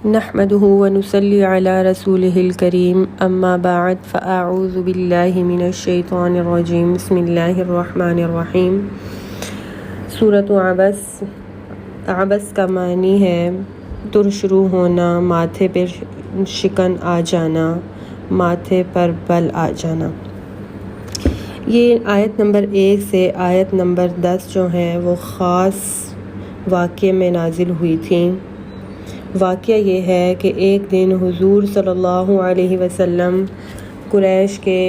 نحمده ونصلي على رسوله الكريم اما بعد فاعوذ بالله من الشیطان الرجیم بسم اللہ الرحمن الرحیم۔ سورۃ عبس۔ عبس کا معنی ہے ترشرو ہونا، ماتھے پر شکن آ جانا، ماتھے پر بل آ جانا۔ یہ آیت نمبر 1 سے آیت نمبر 10 جو ہیں وہ خاص واقعے میں نازل ہوئی تھیں۔ واقعہ یہ ہے کہ ایک دن حضور صلی اللہ علیہ وسلم قریش کے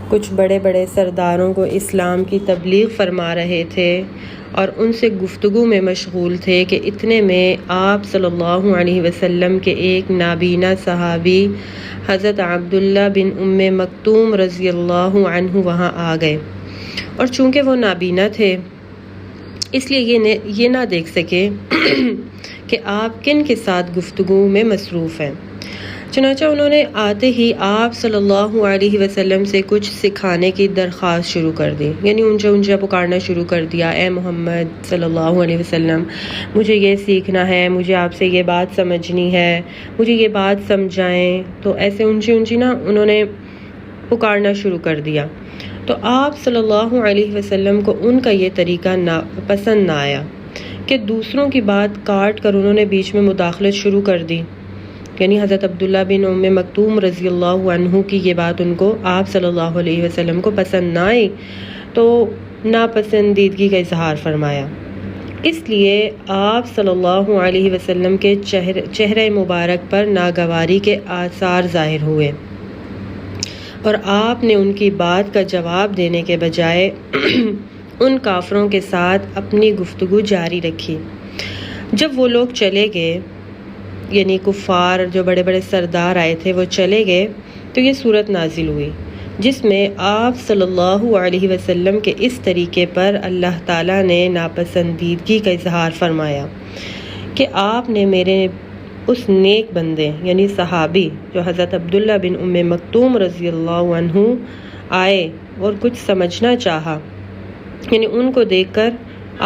کچھ بڑے بڑے سرداروں کو اسلام کی تبلیغ فرما رہے تھے اور ان سے گفتگو میں مشغول تھے کہ اتنے میں آپ صلی اللہ علیہ وسلم کے ایک نابینا صحابی حضرت عبداللہ بن ام مکتوم رضی اللہ عنہ وہاں آ گئے، اور چونکہ وہ نابینا تھے اس لیے یہ نہ دیکھ سکے کہ آپ کن کے ساتھ گفتگو میں مصروف ہیں۔ چنانچہ انہوں نے آتے ہی آپ صلی اللہ علیہ وسلم سے کچھ سکھانے کی درخواست شروع کر دی، یعنی اونچا پکارنا شروع کر دیا، اے محمد صلی اللہ علیہ وسلم مجھے یہ سیکھنا ہے، مجھے آپ سے یہ بات سمجھنی ہے، مجھے یہ بات سمجھائیں۔ تو ایسے اونچی انہوں نے پکارنا شروع کر دیا۔ تو آپ صلی اللہ علیہ وسلم کو ان کا یہ طریقہ پسند نہ آیا کہ دوسروں کی بات کاٹ کر انہوں نے بیچ میں مداخلت شروع کر دی، یعنی حضرت عبداللہ بن ام مکتوم رضی اللہ عنہ کی یہ بات ان کو آپ صلی اللہ علیہ وسلم کو پسند نہ آئی، تو ناپسندیدگی کا اظہار فرمایا۔ اس لیے آپ صلی اللہ علیہ وسلم کے چہرہ مبارک پر ناگواری کے آثار ظاہر ہوئے، اور آپ نے ان کی بات کا جواب دینے کے بجائے ان کافروں کے ساتھ اپنی گفتگو جاری رکھی۔ جب وہ لوگ چلے گئے، یعنی کفار جو بڑے بڑے سردار آئے تھے وہ چلے گئے، تو یہ صورت نازل ہوئی جس میں آپ صلی اللہ علیہ وسلم کے اس طریقے پر اللہ تعالیٰ نے ناپسندیدگی کا اظہار فرمایا کہ آپ نے میرے اس نیک بندے یعنی صحابی جو حضرت عبداللہ بن ام مکتوم رضی اللہ عنہ آئے اور کچھ سمجھنا چاہا، یعنی ان کو دیکھ کر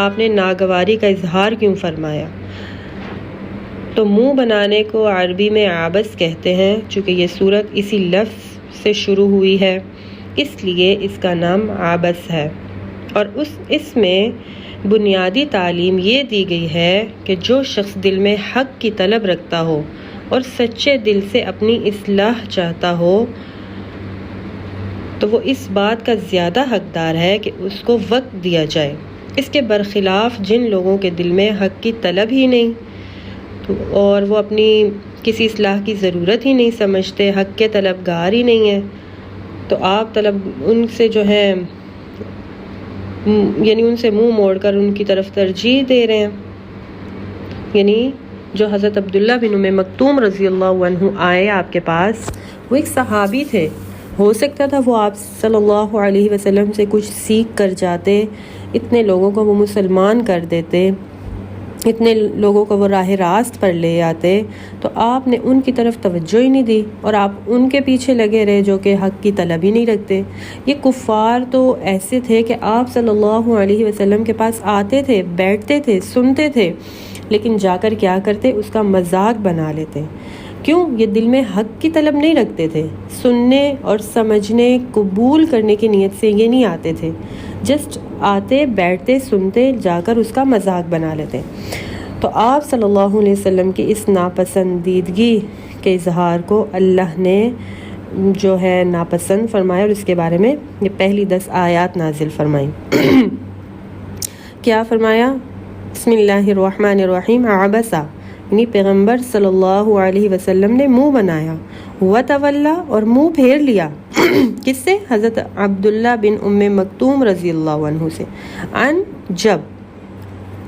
آپ نے ناگواری کا اظہار کیوں فرمایا؟ تو منہ بنانے کو عربی میں عبس کہتے ہیں۔ چونکہ یہ صورت اسی لفظ سے شروع ہوئی ہے اس لیے اس کا نام عبس ہے، اور اس میں بنیادی تعلیم یہ دی گئی ہے کہ جو شخص دل میں حق کی طلب رکھتا ہو اور سچے دل سے اپنی اصلاح چاہتا ہو تو وہ اس بات کا زیادہ حقدار ہے کہ اس کو وقت دیا جائے۔ اس کے برخلاف جن لوگوں کے دل میں حق کی طلب ہی نہیں اور وہ اپنی کسی اصلاح کی ضرورت ہی نہیں سمجھتے، حق کے طلبگار ہی نہیں ہیں، تو آپ ان سے جو ہے یعنی ان سے منہ موڑ کر ان کی طرف ترجیح دے رہے ہیں۔ یعنی جو حضرت عبداللہ بن ام مکتوم رضی اللہ عنہ آئے آپ کے پاس، وہ ایک صحابی تھے، ہو سکتا تھا وہ آپ صلی اللہ علیہ وسلم سے کچھ سیکھ کر جاتے، اتنے لوگوں کو وہ مسلمان کر دیتے، اتنے لوگوں کو وہ راہ راست پر لے آتے، تو آپ نے ان کی طرف توجہ ہی نہیں دی اور آپ ان کے پیچھے لگے رہے جو کہ حق کی طلب ہی نہیں رکھتے۔ یہ کفار تو ایسے تھے کہ آپ صلی اللہ علیہ وسلم کے پاس آتے تھے، بیٹھتے تھے، سنتے تھے، لیکن جا کر کیا کرتے؟ اس کا مذاق بنا لیتے۔ کیوں؟ یہ دل میں حق کی طلب نہیں رکھتے تھے، سننے اور سمجھنے قبول کرنے کی نیت سے یہ نہیں آتے تھے، جسٹ آتے، بیٹھتے، سنتے، جا کر اس کا مذاق بنا لیتے۔ تو آپ صلی اللہ علیہ وسلم کی اس ناپسندیدگی کے اظہار کو اللہ نے جو ہے ناپسند فرمایا، اور اس کے بارے میں یہ پہلی 10 آیات نازل فرمائیں۔ کیا فرمایا؟ بسم اللہ الرحمن الرحیم۔ عبسا یعنی پیغمبر صلی اللہ علیہ وسلم نے منہ بنایا، وتولا اور منہ پھیر لیا۔ کس سے؟ حضرت عبداللہ بن ام مکتوم رضی اللہ عنہ سے۔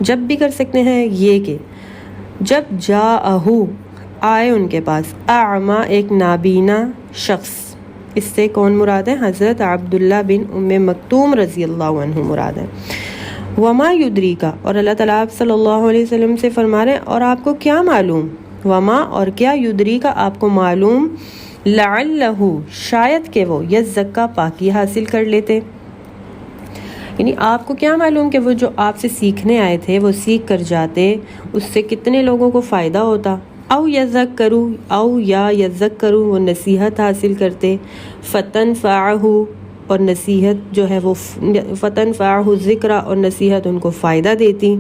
جب بھی کر سکتے ہیں یہ کہ جب جاءہو آئے ان کے پاس، اعما ایک نابینا شخص، اس سے کون مراد ہے؟ حضرت عبداللہ بن ام مکتوم رضی اللہ عنہ مراد ہے۔ وما یدریکا، اور اللہ تعالیٰ آپ صلی اللہ علیہ وسلم سے فرما رہے ہیں اور آپ کو کیا معلوم؟ وما اور کیا، یدریکا آپ کو معلوم، لعلہ شاید کہ وہ یزکا پاکی حاصل کر لیتے، یعنی آپ کو کیا معلوم کہ وہ جو آپ سے سیکھنے آئے تھے وہ سیکھ کر جاتے، اس سے کتنے لوگوں کو فائدہ ہوتا۔ او یذکروا، او یا یذکروا، وہ نصیحت حاصل کرتے، فتنفعہ، اور نصیحت جو ہے وہ فتنفعہ ذکر، اور نصیحت ان کو فائدہ دیتی۔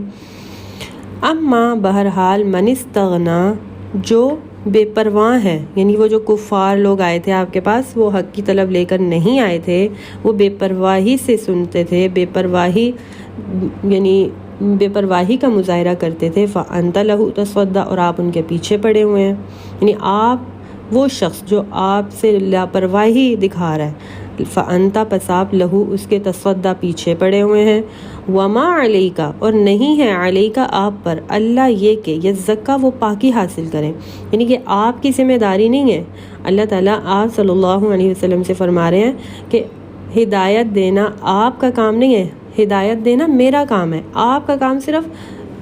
اما بہرحال من استغنا، جو بے پرواہ ہے، یعنی وہ جو کفار لوگ آئے تھے آپ کے پاس، وہ حق کی طلب لے کر نہیں آئے تھے، وہ بے پرواہی سے سنتے تھے، بے پرواہی یعنی بے پرواہی کا مظاہرہ کرتے تھے، فأنت لہ تصدی، اور آپ ان کے پیچھے پڑے ہوئے ہیں، یعنی آپ وہ شخص جو آپ سے لاپرواہی دکھا رہا ہے، فأنت، پس آپ لہو، اس کے تصدی، پیچھے پڑے ہوئے ہیں۔ وما علیک، اور نہیں ہے علیک، آپ پر، اللہ یہ کہ یزکا، وہ پاکی حاصل کریں، یعنی کہ آپ کی ذمہ داری نہیں ہے۔ اللہ تعالیٰ آپ صلی اللہ علیہ وسلم سے فرما رہے ہیں کہ ہدایت دینا آپ کا کام نہیں ہے، ہدایت دینا میرا کام ہے، آپ کا کام صرف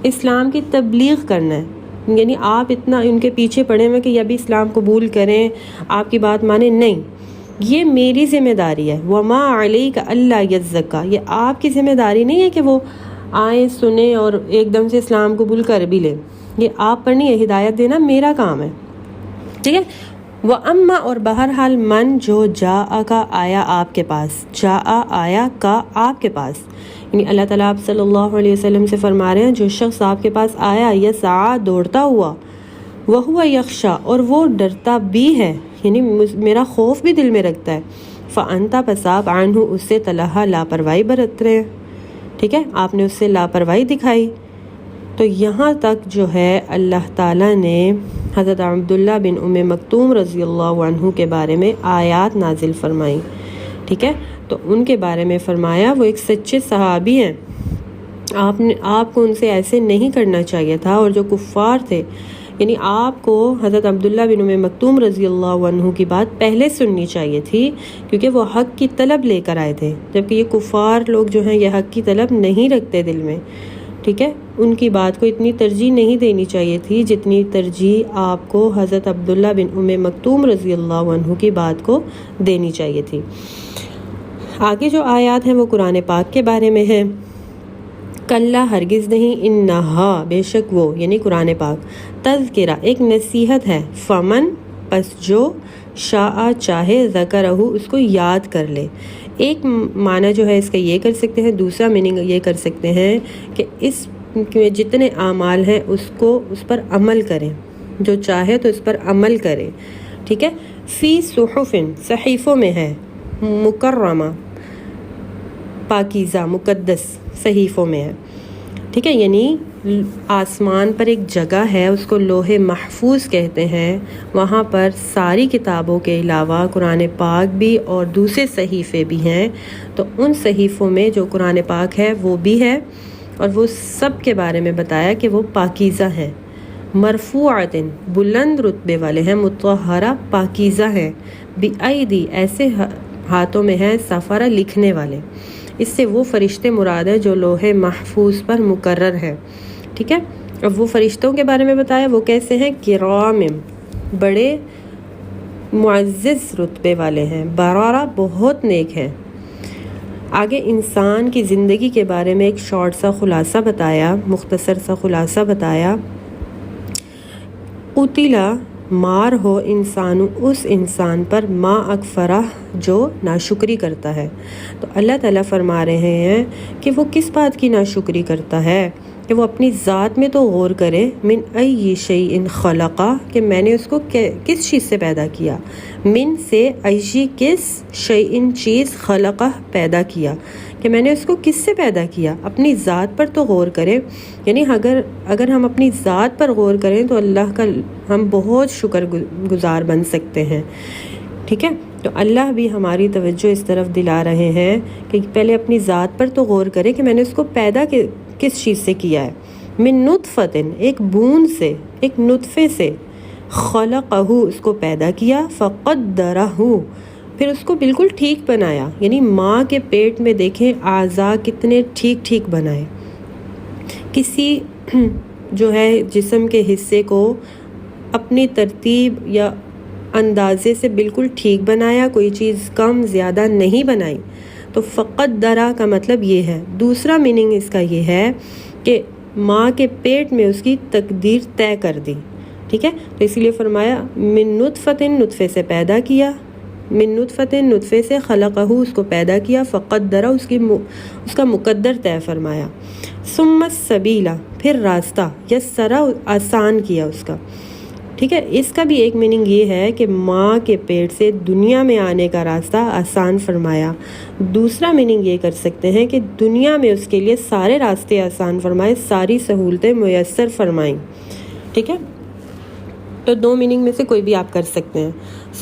اسلام کی تبلیغ کرنا ہے۔ یعنی آپ اتنا ان کے پیچھے پڑے ہوئے کہ یہ بھی اسلام قبول کریں، آپ کی بات مانیں، نہیں، یہ میری ذمہ داری ہے۔ وما علیک اللہ یزکا، یہ آپ کی ذمہ داری نہیں ہے کہ وہ آئیں سنیں اور ایک دم سے اسلام قبول کر بھی لیں، یہ آپ پر نہیں ہے، ہدایت دینا میرا کام ہے، ٹھیک ہے۔ وَأَمَّا، اور بہرحال من، جو جاء کا آیا آپ کے پاس، جاء آیا کا آپ کے پاس، یعنی اللہ تعالیٰ آپ صلی اللہ علیہ وسلم سے فرما رہے ہیں جو شخص آپ کے پاس آیا، یسعی، دوڑتا ہوا، وَهُوَ يَخْشَى، اور وہ ڈرتا بھی ہے، یعنی میرا خوف بھی دل میں رکھتا ہے، فَأَنْتَ، پس آپ عَنْهُ، اس سے تلہا، لاپرواہی برت رہے ہیں، ٹھیک ہے، آپ نے اس سے لاپرواہی دکھائی۔ تو یہاں تک جو ہے اللہ تعالیٰ نے حضرت عبداللہ بن ام مکتوم رضی اللہ عنہ کے بارے میں آیات نازل فرمائی، ٹھیک ہے، تو ان کے بارے میں فرمایا وہ ایک سچے صحابی ہیں، آپ کو ان سے ایسے نہیں کرنا چاہیے تھا، اور جو کفار تھے، یعنی آپ کو حضرت عبداللہ بن ام مکتوم رضی اللہ عنہ کی بات پہلے سننی چاہیے تھی، کیونکہ وہ حق کی طلب لے کر آئے تھے، جبکہ یہ کفار لوگ جو ہیں یہ حق کی طلب نہیں رکھتے دل میں، ٹھیک ہے، ان کی بات کو اتنی ترجیح نہیں دینی چاہیے تھی جتنی ترجیح آپ کو حضرت عبداللہ بن ام مکتوم رضی اللہ عنہ کی بات کو دینی چاہیے تھی۔ آگے جو آیات ہیں وہ قرآن پاک کے بارے میں ہیں۔ کلا، ہرگز نہیں، انہا، بے شک وہ، یعنی قرآن پاک، تذکرہ، ایک نصیحت ہے، فمن، پس جو، شاء، چاہے، ذکرہ، اس کو یاد کر لے۔ ایک معنی جو ہے اس کا یہ کر سکتے ہیں، دوسرا میننگ یہ کر سکتے ہیں کہ اس میں جتنے اعمال ہیں اس پر عمل کریں، جو چاہے تو اس پر عمل کریں، ٹھیک ہے۔ فی صحف، صحیفوں میں ہے، مکرمہ، پاکیزہ، مقدس صحیفوں میں ہے، ٹھیک ہے، یعنی آسمان پر ایک جگہ ہے، اس کو لوح محفوظ کہتے ہیں، وہاں پر ساری کتابوں کے علاوہ قرآن پاک بھی اور دوسرے صحیفے بھی ہیں، تو ان صحیفوں میں جو قرآن پاک ہے وہ بھی ہے، اور وہ سب کے بارے میں بتایا کہ وہ پاکیزہ ہیں، مرفوعۃ، بلند رتبے والے ہیں، مطہرہ، پاکیزہ ہیں، بِأَیْدِی، ایسے ہاتھوں میں ہیں، سفرہ، لکھنے والے، اس سے وہ فرشتے مراد ہیں جو لوح محفوظ پر مقرر ہیں، ٹھیک ہے۔ اب وہ فرشتوں کے بارے میں بتایا، وہ کیسے ہیں، کرام، بڑے معزز رتبے والے ہیں، برارہ، بہت نیک ہیں۔ آگے انسان کی زندگی کے بارے میں ایک شارٹ سا خلاصہ بتایا، مختصر سا خلاصہ بتایا، قتلا، مار ہو، انسان، اس انسان پر، ما اکفرہ، جو ناشکری کرتا ہے۔ تو اللہ تعالیٰ فرما رہے ہیں کہ وہ کس بات کی ناشکری کرتا ہے، کہ وہ اپنی ذات میں تو غور کرے، من ای شیء خلقہ، کہ میں نے اس کو کس چیز سے پیدا کیا، من سے، ای کس، شیء چیز، خلقہ پیدا کیا، کہ میں نے اس کو کس سے پیدا کیا، اپنی ذات پر تو غور کرے، یعنی اگر ہم اپنی ذات پر غور کریں تو اللہ کا ہم بہت شکر گزار بن سکتے ہیں، ٹھیک ہے۔ تو اللہ بھی ہماری توجہ اس طرف دلا رہے ہیں کہ پہلے اپنی ذات پر تو غور کرے کہ میں نے اس کو پیدا کس چیز سے کیا ہے، من نطفۃ، ایک بوند سے، ایک نطفے سے، خلقہ، اس کو پیدا کیا، فقدرہ، پھر اس کو بالکل ٹھیک بنایا، یعنی ماں کے پیٹ میں دیکھیں اعضاء کتنے ٹھیک بنائے، کسی جو ہے جسم کے حصے کو اپنی ترتیب یا اندازے سے بالکل ٹھیک بنایا، کوئی چیز کم زیادہ نہیں بنائی، تو فقدرہ کا مطلب یہ ہے. دوسرا میننگ اس کا یہ ہے کہ ماں کے پیٹ میں اس کی تقدیر طے کر دی. ٹھیک ہے، تو اسی لیے فرمایا من نطفۃ، نطفے سے پیدا کیا، من نطفۃ، نطفے سے خلقہ، اس کو پیدا کیا، فقدرہ، اس کا مقدر طے فرمایا. ثم السبیل، پھر راستہ، یسرہ، آسان کیا اس کا. ٹھیک ہے، اس کا بھی ایک میننگ یہ ہے کہ ماں کے پیٹ سے دنیا میں آنے کا راستہ آسان فرمایا. دوسرا میننگ یہ کر سکتے ہیں کہ دنیا میں اس کے لیے سارے راستے آسان فرمائے، ساری سہولتیں میسر فرمائیں. ٹھیک ہے، تو دو میننگ میں سے کوئی بھی آپ کر سکتے ہیں.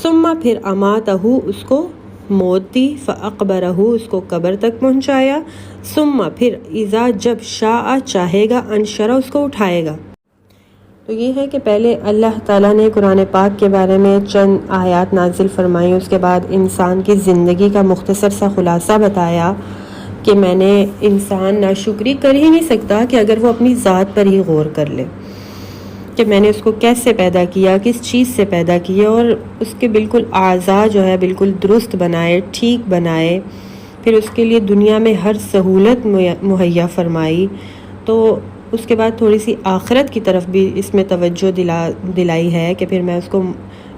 ثم، پھر اماتہ، اس کو موت دی، فاقبرہ، اس کو قبر تک پہنچایا. ثم، پھر اذا، جب، شاء، چاہے گا، انشرہ، اس کو اٹھائے گا. تو یہ ہے کہ پہلے اللہ تعالیٰ نے قرآن پاک کے بارے میں چند آیات نازل فرمائیں، اس کے بعد انسان کی زندگی کا مختصر سا خلاصہ بتایا کہ میں نے انسان ناشکری کر ہی نہیں سکتا کہ اگر وہ اپنی ذات پر ہی غور کر لے کہ میں نے اس کو کیسے پیدا کیا، کس چیز سے پیدا کیا، اور اس کے بالکل اعضاء جو ہے بالکل درست بنائے، ٹھیک بنائے، پھر اس کے لیے دنیا میں ہر سہولت مہیا فرمائی. تو اس کے بعد تھوڑی سی آخرت کی طرف بھی اس میں توجہ دلائی ہے کہ پھر میں اس کو،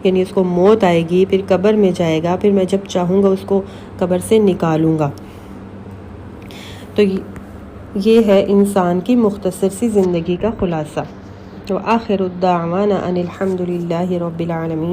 یعنی اس کو موت آئے گی، پھر قبر میں جائے گا، پھر میں جب چاہوں گا اس کو قبر سے نکالوں گا. تو یہ ہے انسان کی مختصر سی زندگی کا خلاصہ. وآخر الدعوانا ان الحمد للہ رب العالمین.